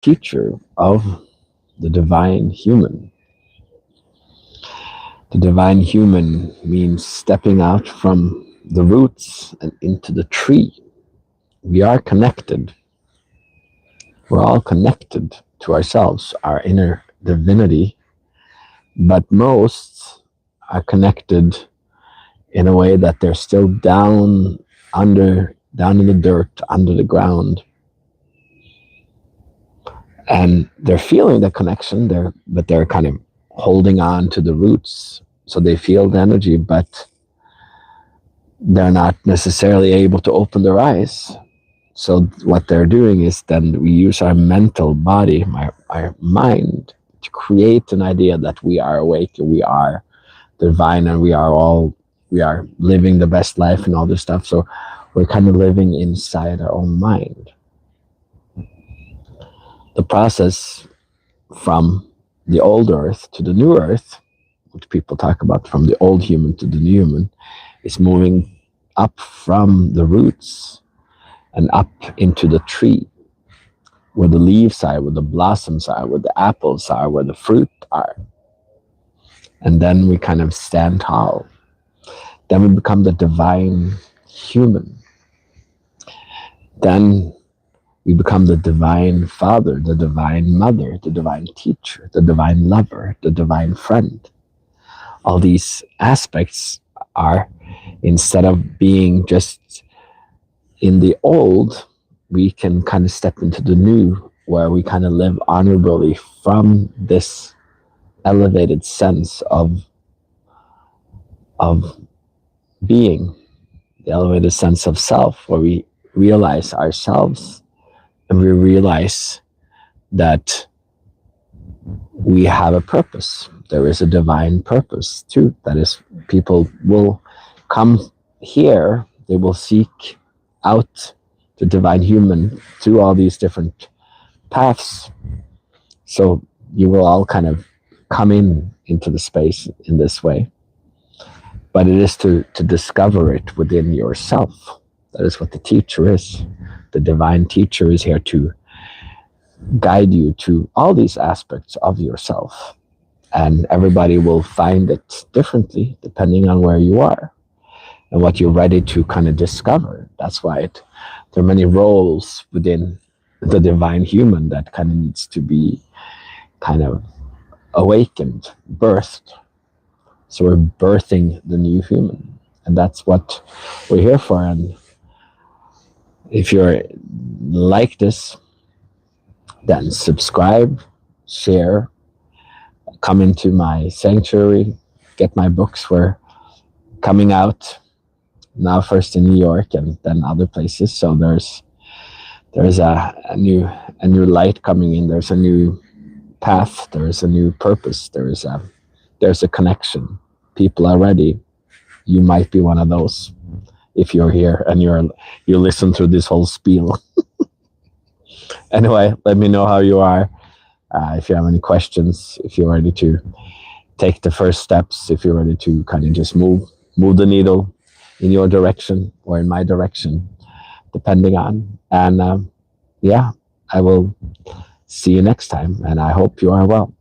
teacher of the divine human. The divine human means stepping out from the roots and into the tree. We are connected. We're all connected to ourselves, our inner divinity, but most are connected in a way that they're still down in the dirt, under the ground, and they're feeling the connection there, but they're kind of holding on to the roots, so they feel the energy, but they're not necessarily able to open their eyes. So what they're doing is then we use our mental body, our mind, to create an idea that we are awake and we are divine and we are living the best life and all this stuff. So we're kind of living inside our own mind. The process from the old earth to the new earth, which people talk about from the old human to the new human, is moving up from the roots and up into the tree, where the leaves are, where the blossoms are, where the apples are, where the fruit are. And then we kind of stand tall. Then we become the divine human. Then we become the divine father, the divine mother, the divine teacher, the divine lover, the divine friend. All these aspects are, instead of being just in the old, we can kind of step into the new, where we kind of live honorably from this elevated sense of being, the elevated sense of self, where we realize ourselves and we realize that we have a purpose. There is a divine purpose too. That is, people will come here, they will seek out the divine human through all these different paths. So you will all kind of come into the space in this way. But it is to discover it within yourself. That is what the teacher is. The divine teacher is here to guide you to all these aspects of yourself. And everybody will find it differently depending on where you are and what you're ready to kind of discover. That's why there are many roles within the divine human that kind of needs to be kind of awakened, birthed. So we're birthing the new human. And that's what we're here for. And if you're like this, then subscribe, share, come into my sanctuary, get my books. We're coming out now, first in New York and then other places. So there's a new light coming in. There's a new path. There's a new purpose. There's a connection. People are ready. You might be one of those if you're here and you listen to this whole spiel. Anyway, let me know how you are. If you have any questions, if you're ready to take the first steps, if you're ready to kind of just move the needle in your direction or in my direction, depending on. And yeah, I will see you next time, and I hope you are well.